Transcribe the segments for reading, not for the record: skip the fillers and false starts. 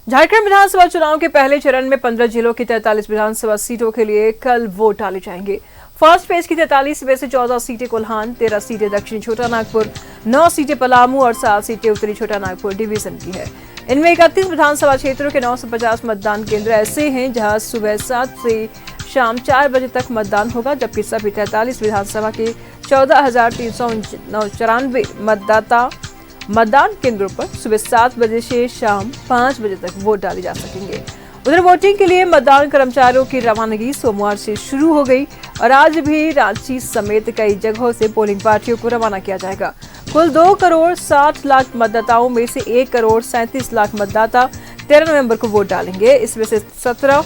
झारखंड विधानसभा चुनाव के पहले चरण में 15 जिलों की 43 विधानसभा सीटों के लिए कल वोट डाले जाएंगे। फर्स्ट फेज की 43 में से 14 सीटें कोल्हान, 13 सीटें दक्षिणी छोटा नागपुर, 9 सीटें पलामू और 7 सीटें उत्तरी छोटा नागपुर डिवीजन की है। इनमें 31 विधानसभा क्षेत्रों के 950 मतदान केंद्र ऐसे हैं जहां सुबह 7 से शाम 4 बजे तक मतदान होगा, जबकि सभी 43 विधानसभा के 14,394 मतदाता मतदान केंद्रों पर सुबह 7 बजे से शाम 5 बजे तक वोट डाले जा सकेंगे। उधर वोटिंग के लिए मतदान कर्मचारियों की रवानगी सोमवार से शुरू हो गई और आज भी रांची समेत कई जगहों से पोलिंग पार्टियों को रवाना किया जाएगा। कुल 2 करोड़ 60 लाख मतदाताओं में से 1 करोड़ 37 लाख मतदाता 13 नवंबर को वोट डालेंगे। इसमें से 17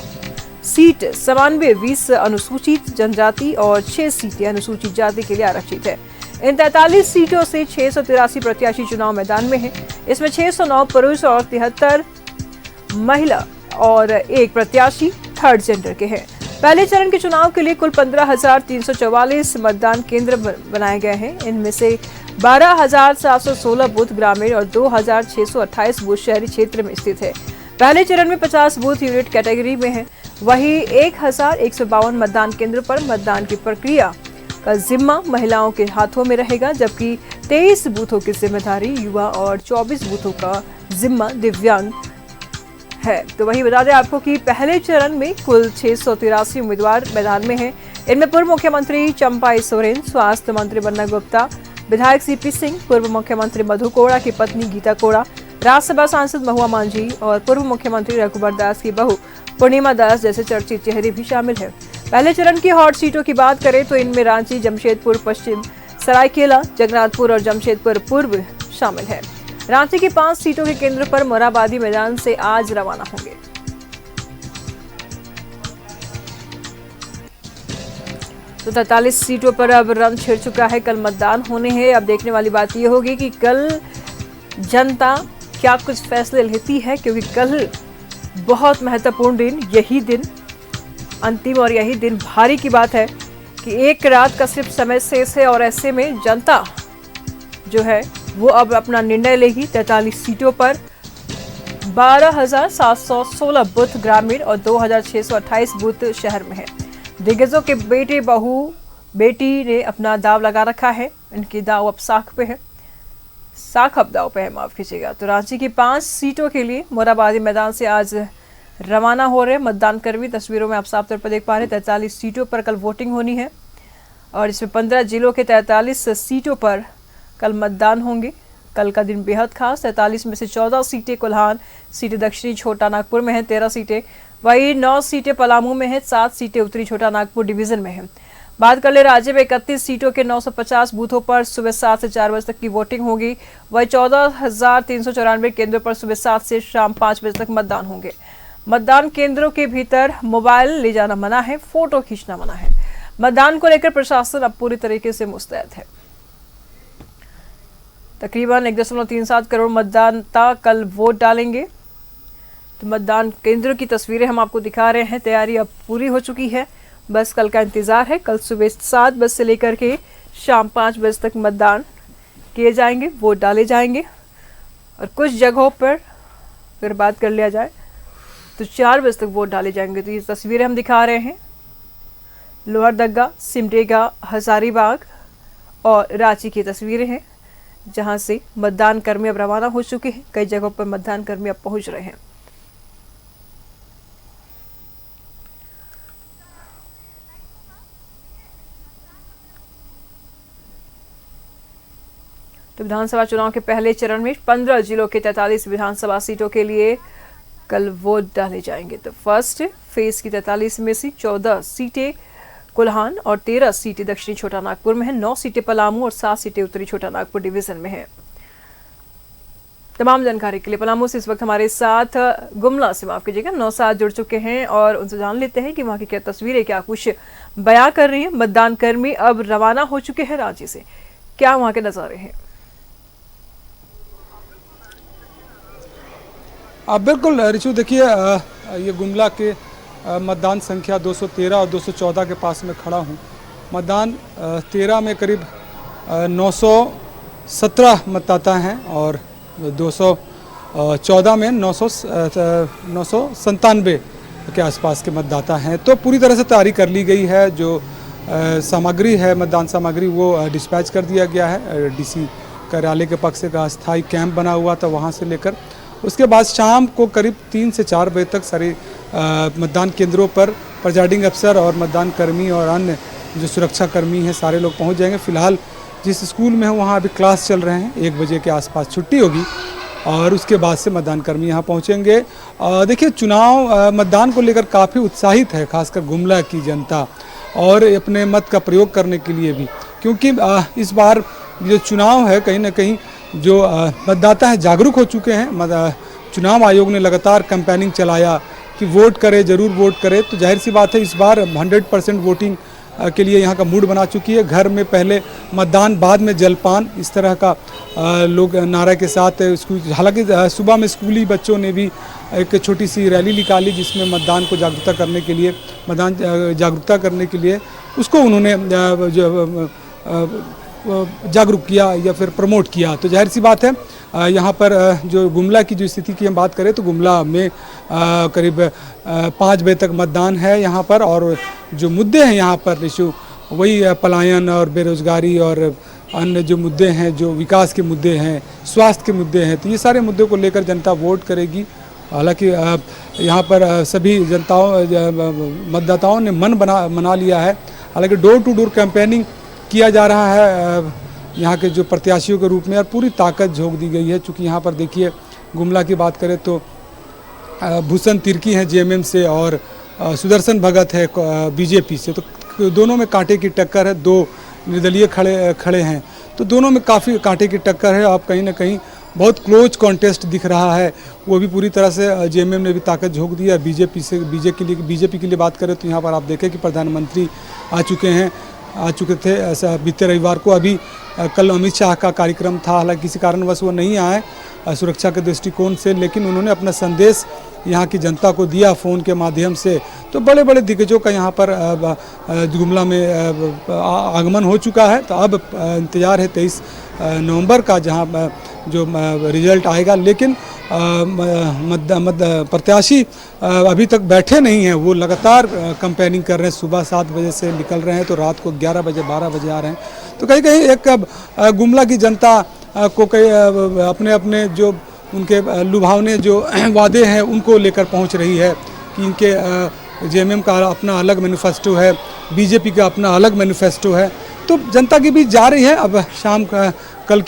सीट समानवे 20 अनुसूचित जनजाति और 6 सीटें अनुसूचित जाति के लिए आरक्षित है। इन 43 सीटों से 683 प्रत्याशी चुनाव मैदान में हैं। इसमें 609 पुरुष और 73 महिला और 1 प्रत्याशी थर्ड जेंडर के हैं। पहले चरण के चुनाव के लिए कुल 15,344 मतदान केंद्र बनाए गए हैं। इनमें से 12,716 बूथ ग्रामीण और 2,628 बूथ शहरी क्षेत्र में स्थित है। पहले चरण में 50 बूथ यूनिट कैटेगरी में है। वहीं 1,152 मतदान केंद्र पर मतदान की प्रक्रिया का जिम्मा महिलाओं के हाथों में रहेगा, जबकि 23 बूथों की जिम्मेदारी युवा और 24 बूथों का जिम्मा दिव्यांग है। तो वही बता दें आपको कि पहले चरण में कुल 683 उम्मीदवार मैदान में हैं। इनमें पूर्व मुख्यमंत्री चंपाई सोरेन, स्वास्थ्य मंत्री बन्ना गुप्ता, विधायक सीपी सिंह, पूर्व मुख्यमंत्री मधु कोड़ा की पत्नी गीता कोड़ा, राज्यसभा सांसद महुआ मांझी और पूर्व मुख्यमंत्री रघुबर दास की बहू पूर्णिमा दास जैसे चर्चित चेहरे भी शामिल हैं। पहले चरण की हॉट सीटों की बात करें तो इनमें रांची, जमशेदपुर पश्चिम, सरायकेला, जगन्नाथपुर और जमशेदपुर पूर्व शामिल है। रांची की 5 सीटों के केंद्र पर मोरहाबादी मैदान से आज रवाना होंगे। तो 43 सीटों पर अब रन छिड़ चुका है। कल मतदान होने हैं। अब देखने वाली बात यह होगी कि कल जनता क्या कुछ फैसले लेती है, क्योंकि कल बहुत महत्वपूर्ण दिन, यही दिन अंतिम और यही दिन भारी की बात है कि एक रात का सिर्फ समय शेष है और ऐसे में जनता जो है वो अब अपना निर्णय लेगी। 43 सीटों पर 12,716 बूथ ग्रामीण और 2,628 बूथ शहर में है। दिग्गजों के बेटे बहू बेटी ने अपना दाव लगा रखा है। इनकी दाव अब साख पे है, साख अब दाव पे है, माफ कीजिएगा। तो रांची की 5 सीटों के लिए मोरहाबादी मैदान से आज रवाना हो रहे मतदान कर्मी। तस्वीरों में आप साफ तौर पर देख पा रहे हैं 43 सीटों पर कल वोटिंग होनी है और इसमें 15 जिलों के 43 सीटों पर कल मतदान होंगे। कल का दिन बेहद खास। 43 में से 14 सीटें कोल्हान, सीटें दक्षिणी छोटा नागपुर में हैं, 13 सीटें, वही 9 सीटें पलामू में हैं, 7 सीटें उत्तरी छोटा नागपुर डिवीजन में हैं। बात कर ले राज्य में 31 सीटों के 950 बूथों पर सुबह 7 से 4 बजे तक की वोटिंग होगी। वही 14,394 केंद्रों पर सुबह 7 से शाम 5 बजे तक मतदान होंगे। मतदान केंद्रों के भीतर मोबाइल ले जाना मना है, फोटो खींचना मना है। मतदान को लेकर प्रशासन अब पूरी तरीके से मुस्तैद है। तकरीबन 1.37 करोड़ मतदाता कल वोट डालेंगे। तो मतदान केंद्रों की तस्वीरें हम आपको दिखा रहे हैं। तैयारी अब पूरी हो चुकी है, बस कल का इंतजार है। कल सुबह 7 बजे से लेकर के शाम 5 बजे तक मतदान किए जाएंगे, वोट डाले जाएंगे। और कुछ जगहों पर अगर बात कर लिया जाए तो 4 बजे तक वोट डाले जाएंगे। तो ये तस्वीरें हम दिखा रहे हैं लोहरदगा, सिमडेगा, हजारीबाग और रांची की तस्वीरें हैं, जहां से मतदान कर्मी अब रवाना हो चुके हैं। कई जगहों पर मतदान कर्मी अब पहुंच रहे हैं। तो विधानसभा चुनाव के पहले चरण में 15 जिलों के 43 विधानसभा सीटों के लिए कल वोट डाले जाएंगे। तो फर्स्ट फेज की 43 में से 14 सीटें कोल्हान और 13 सीटें दक्षिणी छोटा नागपुर में है, 9 सीटें पलामू और 7 सीटें उत्तरी छोटा नागपुर डिवीजन में है। तमाम जानकारी के लिए पलामू से इस वक्त हमारे साथ गुमला से, माफ कीजिएगा, 9 साथ जुड़ चुके हैं और उनसे जान लेते हैं कि वहाँ की क्या तस्वीरें, क्या कुछ बयां कर रही है। मतदान कर्मी अब रवाना हो चुके हैं रांची से, क्या वहाँ के नजारे हैं? बिल्कुल रिचू, देखिए ये गुमला के मतदान संख्या 213 और 214 के पास में खड़ा हूँ। मतदान 13 में करीब 917 मतदाता हैं और 200 14 में 997 के आसपास के मतदाता हैं। तो पूरी तरह से तैयारी कर ली गई है। जो सामग्री है, मतदान सामग्री, वो डिस्पैच कर दिया गया है। डीसी कार्यालय के पक्ष से एक अस्थायी कैंप बना हुआ था, वहाँ से लेकर उसके बाद शाम को करीब 3 से 4 बजे तक सारे मतदान केंद्रों पर प्रिजाइडिंग अफसर और मतदान कर्मी और अन्य जो सुरक्षा कर्मी हैं सारे लोग पहुंच जाएंगे। फिलहाल जिस स्कूल में है वहाँ अभी क्लास चल रहे हैं, 1 बजे के आसपास छुट्टी होगी और उसके बाद से मतदान कर्मी यहाँ पहुँचेंगे। देखिए, चुनाव मतदान को लेकर काफ़ी उत्साहित है, खासकर गुमला की जनता, और अपने मत का प्रयोग करने के लिए भी, क्योंकि इस बार जो चुनाव है कहीं ना कहीं जो मतदाता है जागरूक हो चुके हैं। चुनाव आयोग ने लगातार कैंपेनिंग चलाया कि वोट करें, ज़रूर वोट करें। तो जाहिर सी बात है इस बार 100% वोटिंग के लिए यहाँ का मूड बना चुकी है। घर में पहले मतदान, बाद में जलपान, इस तरह का लोग नारा के साथ स्कूल, हालांकि सुबह में स्कूली बच्चों ने भी एक छोटी सी रैली निकाली जिसमें मतदान को जागरूकता करने के लिए, मतदान जागरूकता करने के लिए उसको उन्होंने जागरूक किया या फिर प्रमोट किया। तो जाहिर सी बात है यहाँ पर जो गुमला की जो स्थिति की हम बात करें तो गुमला में करीब 5 बजे तक मतदान है यहाँ पर, और जो मुद्दे हैं यहाँ पर इशू वही पलायन और बेरोजगारी और अन्य जो मुद्दे हैं, जो विकास के मुद्दे हैं, स्वास्थ्य के मुद्दे हैं, तो ये सारे मुद्दों को लेकर जनता वोट करेगी। हालांकि यहाँ पर सभी मतदाताओं ने मन मना लिया है। हालांकि डोर टू डोर कैंपेनिंग किया जा रहा है यहाँ के जो प्रत्याशियों के रूप में, और पूरी ताकत झोंक दी गई है। चूँकि यहाँ पर देखिए गुमला की बात करें तो भूषण तिर्की हैं जेएमएम से और सुदर्शन भगत है बीजेपी से, तो दोनों में कांटे की टक्कर है। 2 निर्दलीय खड़े हैं, तो दोनों में काफ़ी कांटे की टक्कर है। अब कहीं ना कहीं बहुत क्लोज कॉन्टेस्ट दिख रहा है। वो भी पूरी तरह से जेएमएम ने भी ताकत झोंक दी है। बीजेपी के लिए बात करें तो यहाँ पर आप देखें कि प्रधानमंत्री आ चुके थे ऐसा बीते रविवार को। अभी कल अमित शाह का कार्यक्रम था, हालांकि किसी कारणवश वो नहीं आए सुरक्षा के दृष्टिकोण से, लेकिन उन्होंने अपना संदेश यहाँ की जनता को दिया फ़ोन के माध्यम से। तो बड़े बड़े दिग्गजों का यहाँ पर गुमला में आगमन हो चुका है। तो अब इंतज़ार है 23 नवंबर का, जहाँ जो रिजल्ट आएगा। लेकिन प्रत्याशी अभी तक बैठे नहीं हैं, वो लगातार कैंपेनिंग कर रहे हैं। सुबह 7 बजे से निकल रहे हैं तो रात को 11 बजे 12 बजे आ रहे हैं। तो कहीं कहीं एक गुमला की जनता को कई अपने अपने जो उनके लुभावने जो वादे हैं उनको लेकर पहुंच रही है कि इनके जेएमएम का अपना अलग मैनिफेस्टो है, बीजेपी का अपना अलग मैनिफेस्टो है। तो जनता के बीच जा रही है। अब शाम का कल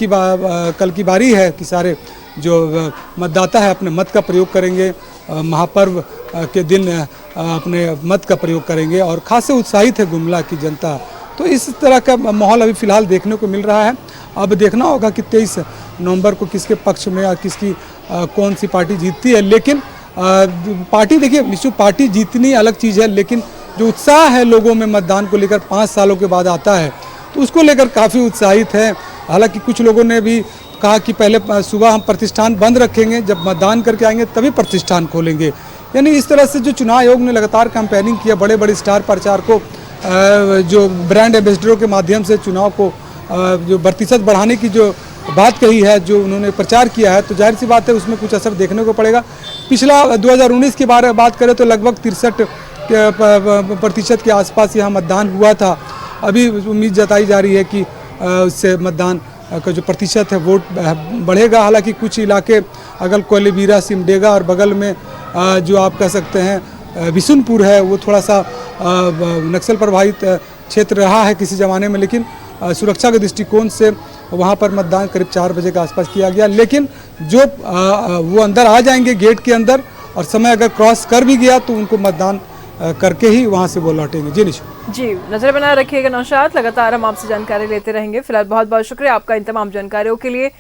की बारी है कि सारे जो मतदाता है अपने मत का प्रयोग करेंगे, महापर्व के दिन अपने मत का प्रयोग करेंगे, और खासे उत्साहित है गुमला की जनता। तो इस तरह का माहौल अभी फ़िलहाल देखने को मिल रहा है। अब देखना होगा कि 23 नवंबर को किसके पक्ष में या किसकी कौन सी पार्टी जीतती है। लेकिन पार्टी, देखिए निश्चित पार्टी जीतनी अलग चीज़ है, लेकिन जो उत्साह है लोगों में मतदान को लेकर 5 सालों के बाद आता है, तो उसको लेकर काफ़ी उत्साहित है। हालांकि कुछ लोगों ने भी कहा कि पहले सुबह हम प्रतिष्ठान बंद रखेंगे, जब मतदान करके आएंगे तभी प्रतिष्ठान खोलेंगे। यानी इस तरह से जो चुनाव आयोग ने लगातार कैंपेनिंग किया, बड़े बड़े स्टार प्रचारकों जो ब्रांड एम्बेसडरों के माध्यम से चुनाव को जो प्रतिशत बढ़ाने की जो बात कही है, जो उन्होंने प्रचार किया है, तो जाहिर सी बात है उसमें कुछ असर देखने को पड़ेगा। पिछला 2019 की बात करें तो लगभग 63% के आसपास यहाँ मतदान हुआ था। अभी उम्मीद जताई जा रही है कि उससे मतदान का जो प्रतिशत है वोट बढ़ेगा। हालांकि कुछ इलाके अगल कोयलीबीरा, सिमडेगा और बगल में जो आप कह सकते हैं बिशुनपुर है, वो थोड़ा सा नक्सल प्रभावित क्षेत्र रहा है किसी ज़माने में, लेकिन सुरक्षा के दृष्टिकोण से वहाँ पर मतदान करीब 4 बजे के आसपास किया गया। लेकिन जो वो अंदर आ जाएंगे गेट के अंदर, और समय अगर क्रॉस कर भी गया तो उनको मतदान करके ही वहाँ से वो लौटेंगे। जी निशु जी, नजर बनाए रखिएगा नौशाद, लगातार हम आपसे जानकारी लेते रहेंगे। फिलहाल बहुत बहुत शुक्रिया आपका इन तमाम जानकारियों के लिए।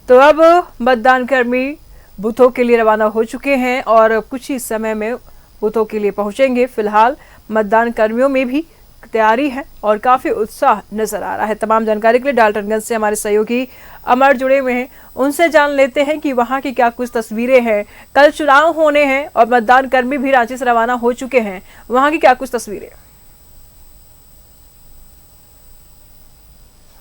तो अब मतदान कर्मी बूथों के लिए रवाना हो चुके हैं और कुछ ही समय में बूथों के लिए पहुंचेंगे। फिलहाल मतदान कर्मियों में भी तैयारी है और काफी उत्साह नजर आ रहा है। तमाम जानकारी के लिए डाल्टनगंज से हमारे सहयोगी अमर जुड़े हुए हैं, उनसे जान लेते हैं कि वहां की क्या कुछ तस्वीरें हैं। कल चुनाव होने हैं और मतदान कर्मी भी रांची से रवाना हो चुके हैं, वहां की क्या कुछ तस्वीरें।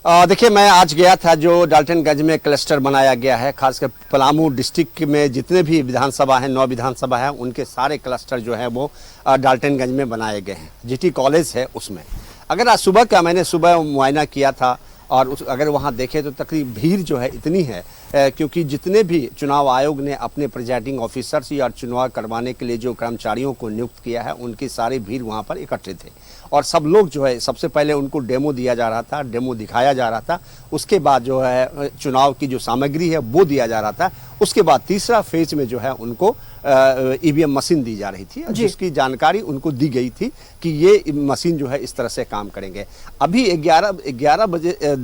देखिए, मैं आज गया था जो डाल्टनगंज में क्लस्टर बनाया गया है, खासकर पलामू डिस्ट्रिक्ट में जितने भी विधानसभा हैं, 9 विधानसभा हैं, उनके सारे क्लस्टर जो है वो डाल्टनगंज में बनाए गए हैं। जीटी कॉलेज है उसमें। अगर आज सुबह का मैंने सुबह मुआयना किया था और अगर वहाँ देखें तो तकरीब भीड़ जो है इतनी है क्योंकि जितने भी चुनाव आयोग ने अपने प्रिजाइडिंग ऑफिसर्स या चुनाव करवाने के लिए जो कर्मचारियों को नियुक्त किया है, उनकी सारी भीड़ वहाँ पर इकट्ठे थे और सब लोग जो है सबसे पहले उनको डेमो दिया जा रहा था, डेमो दिखाया जा रहा था। उसके बाद जो है चुनाव की जो सामग्री है वो दिया जा रहा था। उसके बाद तीसरा फेज में जो है उनको ईवीएम मशीन दी जा रही थी, जिसकी जानकारी उनको दी गई थी कि ये मशीन जो है इस तरह से काम करेंगे। अभी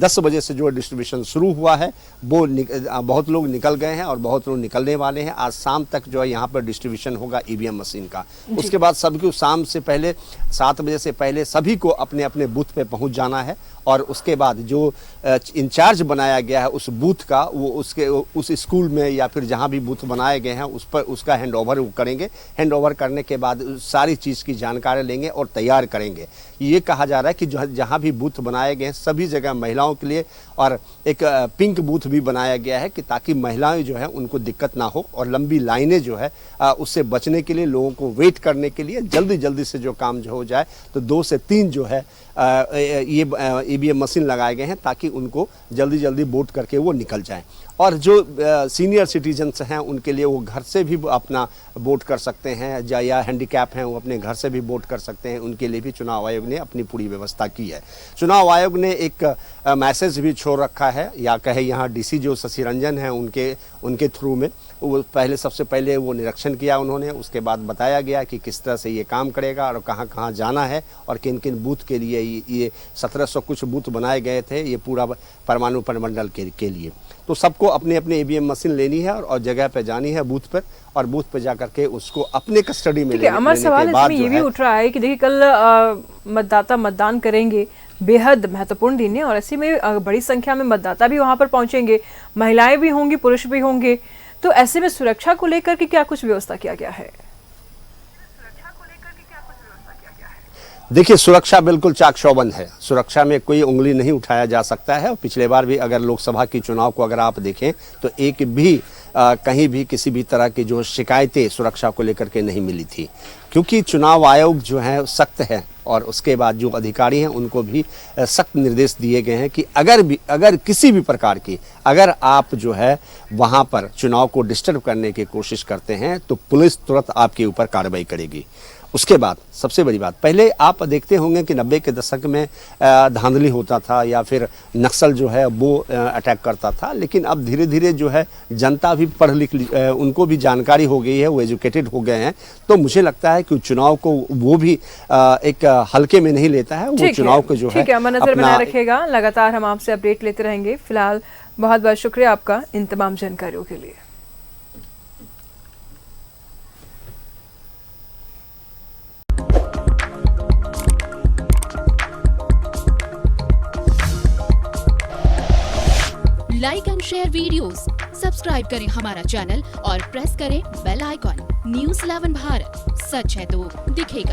10 बजे से जो डिस्ट्रीब्यूशन शुरू हुआ है वो बहुत लोग निकल गए हैं और बहुत लोग निकलने वाले हैं। आज शाम तक जो है यहाँ पर डिस्ट्रीब्यूशन होगा ईवीएम मशीन का। उसके बाद सबको शाम से पहले 7 बजे से पहले सभी को अपने अपने बूथ पे पहुँच जाना है और उसके बाद जो इंचार्ज बनाया गया है उस बूथ का, वो उस स्कूल में या फिर जहाँ भी बूथ बनाए गए हैं उस पर उसका हैंड ओवर करेंगे। हैंड ओवर करने के बाद सारी चीज़ की जानकारी लेंगे और तैयार करेंगे। ये कहा जा रहा है कि जहाँ भी बूथ बनाए गए हैं सभी जगह महिलाओं के लिए और एक पिंक बूथ भी बनाया गया है कि ताकि महिलाएं जो है उनको दिक्कत ना हो और लंबी लाइनें जो है उससे बचने के लिए, लोगों को वेट करने के लिए जल्दी से जो काम जो हो जाए। तो 2 से 3 जो है ये ईवीएम मशीन लगाए गए हैं ताकि उनको जल्दी वोट करके वो निकल जाएं। और जो सीनियर सिटीजन्स हैं उनके लिए वो घर से भी अपना वोट कर सकते हैं, या हैंडीकैप हैं वो अपने घर से भी वोट कर सकते हैं। उनके लिए भी चुनाव आयोग ने अपनी पूरी व्यवस्था की है। चुनाव आयोग ने एक मैसेज भी छोड़ रखा है, या कहे यहाँ डीसी जो शशि रंजन हैं उनके थ्रू में वो सबसे पहले वो निरीक्षण किया उन्होंने। उसके बाद बताया गया कि किस तरह से ये काम करेगा और कहाँ जाना है और किन किन बूथ के लिए ये 1700 कुछ बूथ बनाए गए थे ये पूरा परमाणु प्रमंडल के लिए। तो सबको अपने अपने ईवीएम मशीन लेनी है और जगह पे जानी है बूथ पर, और बूथ पे जा करके उसको अपने कस्टडी में लेने के बाद ये भी उठ रहा है कि देखिए कल मतदाता मतदान करेंगे, बेहद महत्वपूर्ण दिन है और ऐसे में बड़ी संख्या में मतदाता भी वहां पर पहुंचेंगे, महिलाएं भी होंगी, पुरुष भी होंगे। तो ऐसे में सुरक्षा को लेकर के क्या कुछ व्यवस्था किया गया है? देखिए, सुरक्षा बिल्कुल चाक चौबंद है। सुरक्षा में कोई उंगली नहीं उठाया जा सकता है। और पिछले बार भी अगर लोकसभा की चुनाव को अगर आप देखें तो एक भी कहीं भी किसी भी तरह की जो शिकायतें सुरक्षा को लेकर के नहीं मिली थी, क्योंकि चुनाव आयोग जो है सख्त है और उसके बाद जो अधिकारी हैं उनको भी सख्त निर्देश दिए गए हैं कि अगर किसी भी प्रकार की अगर आप जो है वहाँ पर चुनाव को डिस्टर्ब करने की कोशिश करते हैं तो पुलिस तुरंत आपके ऊपर कार्रवाई करेगी। उसके बाद सबसे बड़ी बात, पहले आप देखते होंगे कि 90 के दशक में धांधली होता था या फिर नक्सल जो है वो अटैक करता था, लेकिन अब धीरे धीरे जो है जनता भी पढ़ लिख उनको भी जानकारी हो गई है, वो एजुकेटेड हो गए हैं। तो मुझे लगता है कि चुनाव को वो भी एक हल्के में नहीं लेता है, वो चुनाव को जो है नजर बनाए रखेगा। लगातार हम आपसे अपडेट लेते रहेंगे। फिलहाल बहुत बहुत शुक्रिया आपका इन तमाम जानकारियों के लिए। Like and share videos, subscribe करें हमारा चैनल और प्रेस करें बेल आइकॉन। न्यूज़ 11 भारत, सच है तो दिखेगा।